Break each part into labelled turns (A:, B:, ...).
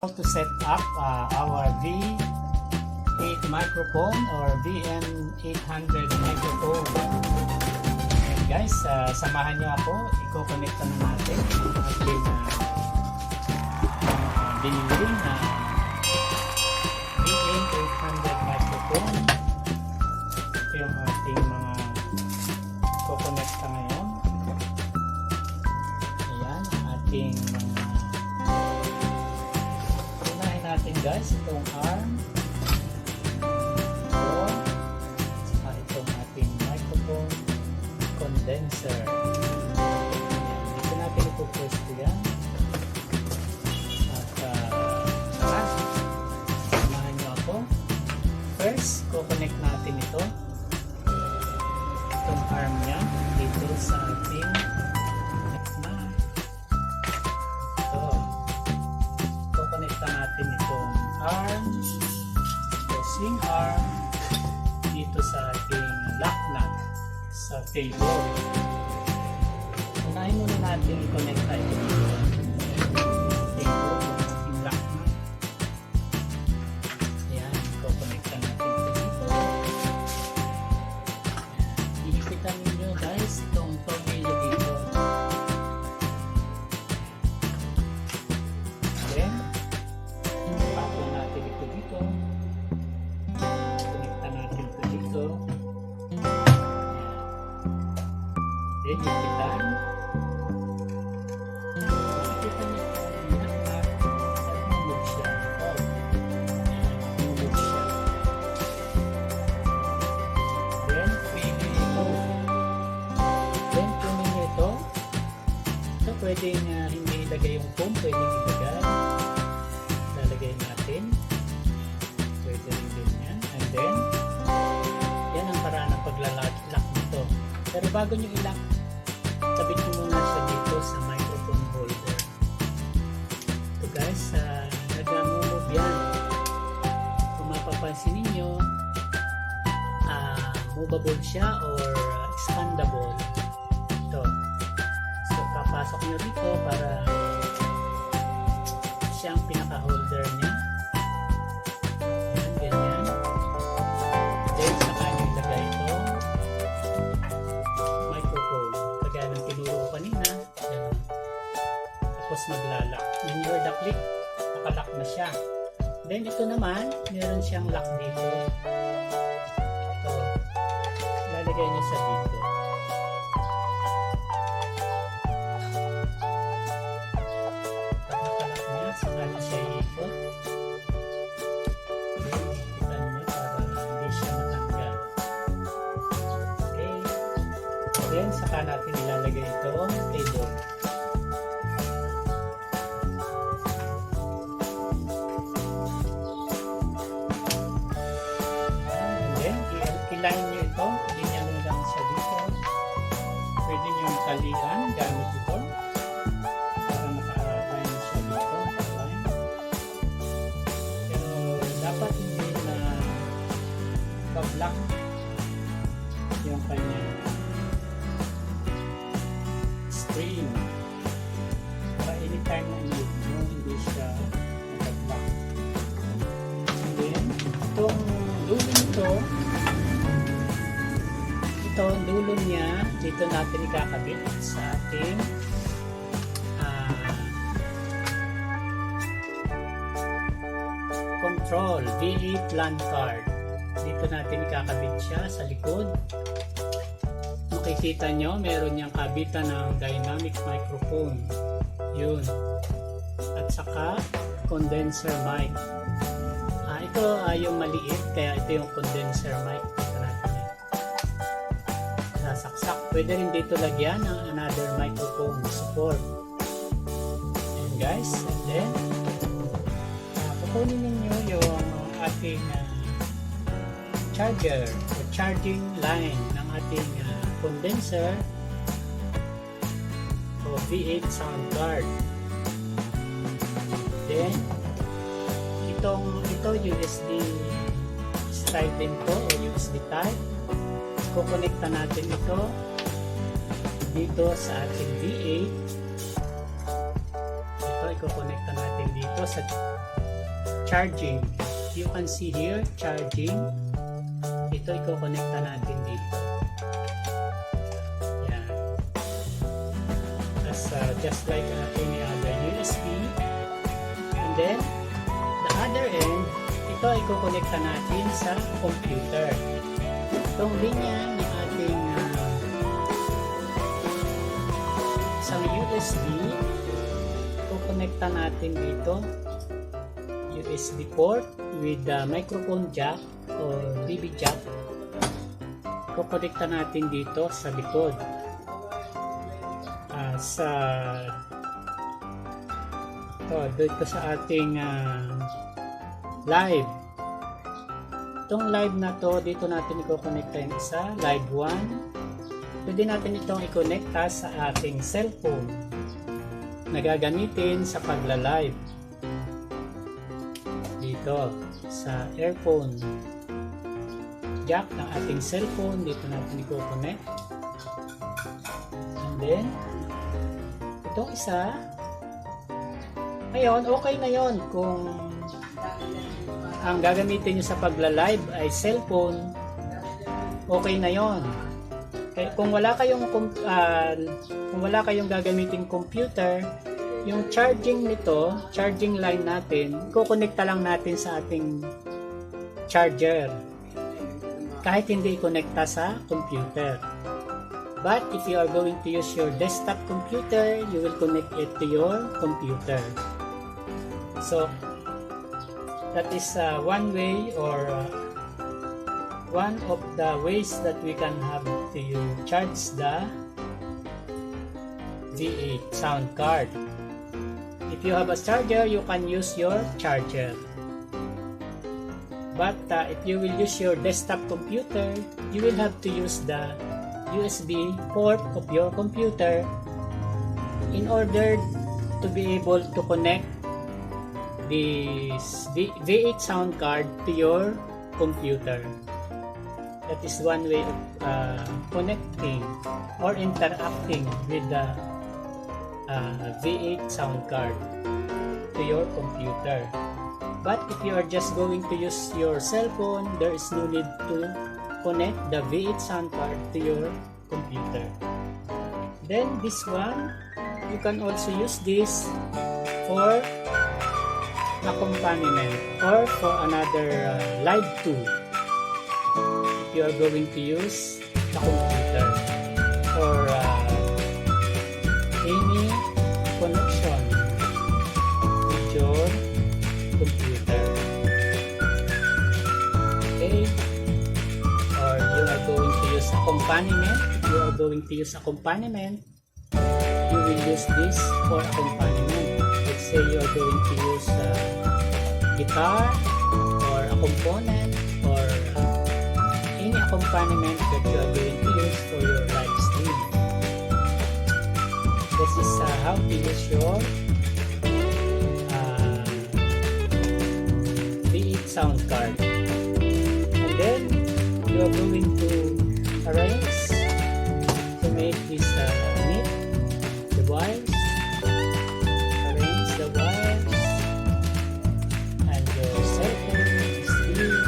A: To set up our V8 microphone or BM800 microphone. And guys, samahan nyo ako. I-connect na natin ang ating binili na BM800 microphone. Ito yung ating mga i-connect ngayon. Ayan, ang ating natin guys, itong arm, itong ating microphone condenser. Dito natin ipupwesto yan at samahan nyo ako. First, kukonect natin itong arm nya dito sa ating natin itong arm, swing arm dito sa ating lock nut sa table. Unahin muna natin i-connect tayo dito ating lock nut. Ayan, i-connectan natin ito dito. Ihipitan ninyo guys itong tornilyo dito. Then yung pitan, makikita niyo yung at mumove siya. Mumove siya. Then pwede ito. Then kunin niyo ito. Ito pwedeng hindi ilagay yung foam, pwedeng ilagay. Lalagay natin. Pwede rin din yan. And then yan ang paraan ng paglalak nito. Pero bago nyo ilak, sabit nyo muna siya dito sa microphone holder. Ito guys, nag-move yan. Kung mapapansin ninyo, movable siya or expandable. Ito. So, kapasok nyo dito para siyang pinaka-holder niya. Yan, ganyan. Then, saka nyo ilagay ito. Tapos maglalak. When you're the click, nakalock na siya. Then ito naman, meron siyang lock dito. Ito. Lalagay niyo sa dito. Pag nakalock niya, saka na siya iikot. Then, ikitan niyo para hindi siya matanggal. Okay. Then, saka natin ilalagay ito table. Line nyo ito, ganyan lang siya dito. Pwede nyo yung talian gamit ito para maka-align siya dito. Pero dapat hindi na pa-block yung kanyang string para anytime na i-loop nyo, hindi siya naka-block. And then, itong dulo nito, ito, dulo niya, dito natin ikakabit sa ating control V8 Soundcard. Dito natin ikakabit siya sa likod. Makikita nyo, meron niyang kabitan ng dynamic microphone. Yun. At saka condenser mic. Ito yung maliit, kaya ito yung condenser mic. Saksak. Pwede rin dito lagyan ng another microphone support. And guys, and then kukunin ninyo yung ating charger o charging line ng ating condenser o V8 Soundcard. Then ito USB style din to o USB type. Kukonekta natin ito dito sa ating V8. Ito, ikukonekta natin dito sa charging. You can see here, charging. Ito, i-connecta natin dito. Yan. As, just like any other USB. And then, the other end, ito i-connecta natin sa computer. Itong linya ng ating isang USB, i-connecta natin dito. USB port with the microphone jack or BB jack. I-connecta natin dito sa likod. Dito sa ating live. Itong live na to, dito natin i-connecta yung isa, live 1. Pwede natin itong i-connecta sa ating cellphone na gagamitin sa pagla-live. Dito sa earphone jack ng ating cellphone, dito natin i-connect. And then, itong isa, ngayon, okay na yon kung ang gagamitin nyo sa pagla-live ay cellphone, okay na yon. Kung wala kayong gagamiting computer, yung charging nito, charging line natin, kukonekta lang natin sa ating charger. Kahit hindi i-connecta sa computer. But if you are going to use your desktop computer, you will connect it to your computer. So, that is one way or one of the ways that we can have to charge the V8 sound card. If you have a charger, you can use your charger. But if you will use your desktop computer, you will have to use the USB port of your computer in order to be able to connect this V8 sound card to your computer. That is one way of connecting or interacting with the V8 sound card to your computer. But if you are just going to use your cell phone, there is no need to connect the V8 sound card to your computer. Then this one, you can also use this for accompaniment or for another live tool. If you are going to use the computer or any connection with your computer. Okay? Or you are going to use accompaniment. If you are going to use accompaniment, you will use this for accompaniment. Let's say you are going to use guitar or a component or any accompaniment that you are going to use for your live stream. This is how to use your V8 sound card. And then you are going to arrange to make this neat, the wires, arrange the wires and your cell phone is here.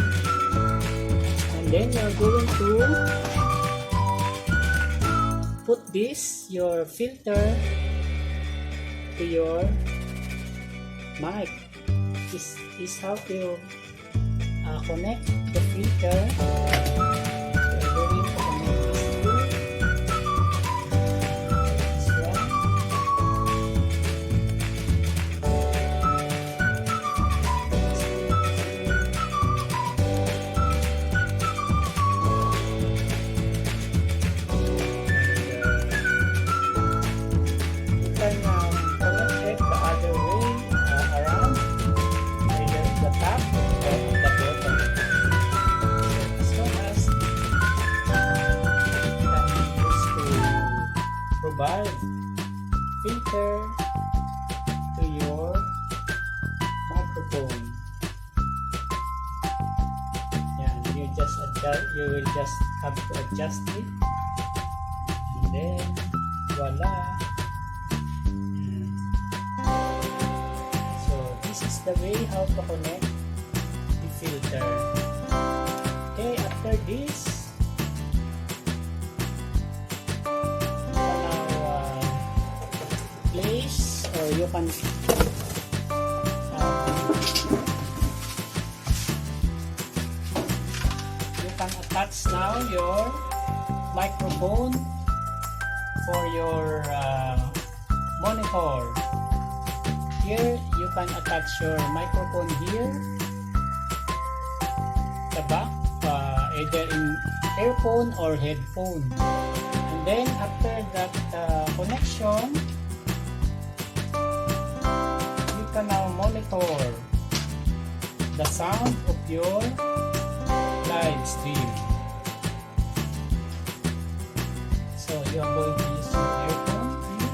A: And then you are going to put this, your filter, to your mic. This is how to connect the filter. We are going to connect this to this one. You can connect it the other way around, either the top or the bottom. As long as that is to provide filter to your microphone. Yan, you just adjust, you will just have to adjust it, and then voila. So this is the way how to connect filter. Okay, after this, now place, or you can attach now your microphone for your monitor. Here you can attach your microphone here, the back, either in earphone or headphone. And then after that connection, you can now monitor the sound of your live stream. So you are going to use your earphone here,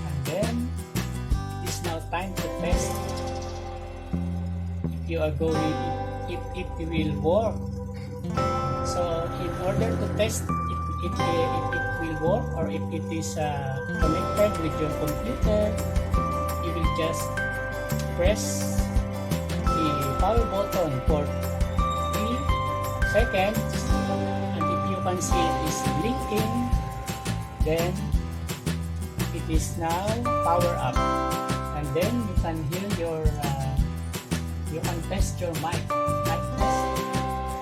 A: and then it's now time to test if you are going, if it will work. So in order to test if it will work, or if it is connected with your computer, you will just press the power button for 3 seconds, and if you can see it is blinking, then it is now power up, and then you can hear your you can test your mic test.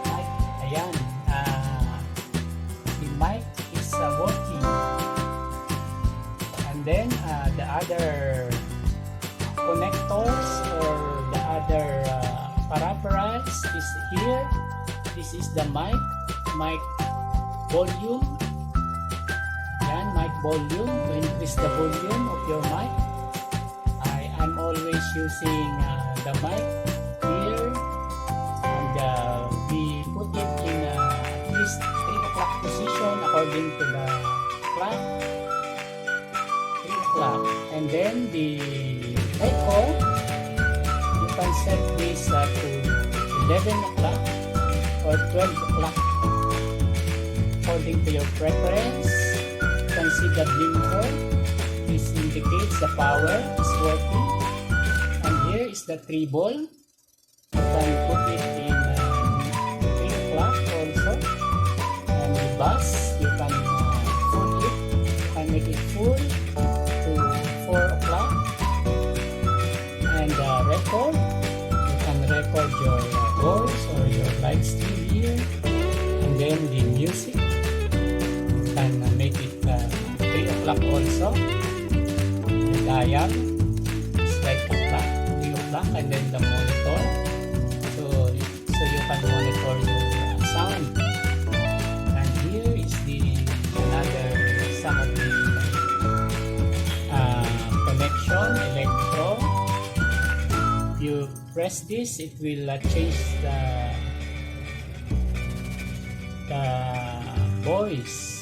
A: Mic, ayan, the mic is working. And then the other connectors or the other peripherals is here. This is the mic volume. Yan, mic volume. To increase the volume of your mic, I'm always using the mic here, and we put it in at least 3 o'clock position according to the clock. 3 o'clock. And then the echo, you can set this to 11 o'clock or 12 o'clock according to your preference. You can see the blinker. This indicates the power is working. And here is the treble. You can put it in 3 o'clock also. And the bass, you can full it. You can make it full to 4 o'clock. And the record, you can record your voice or your live stream here. And then the music, you can make it 3 o'clock also. The dial is like 3 o'clock, and then the monitor. So you can monitor your sound. And here is another some of the connection electro. If you press this, it will change the voice.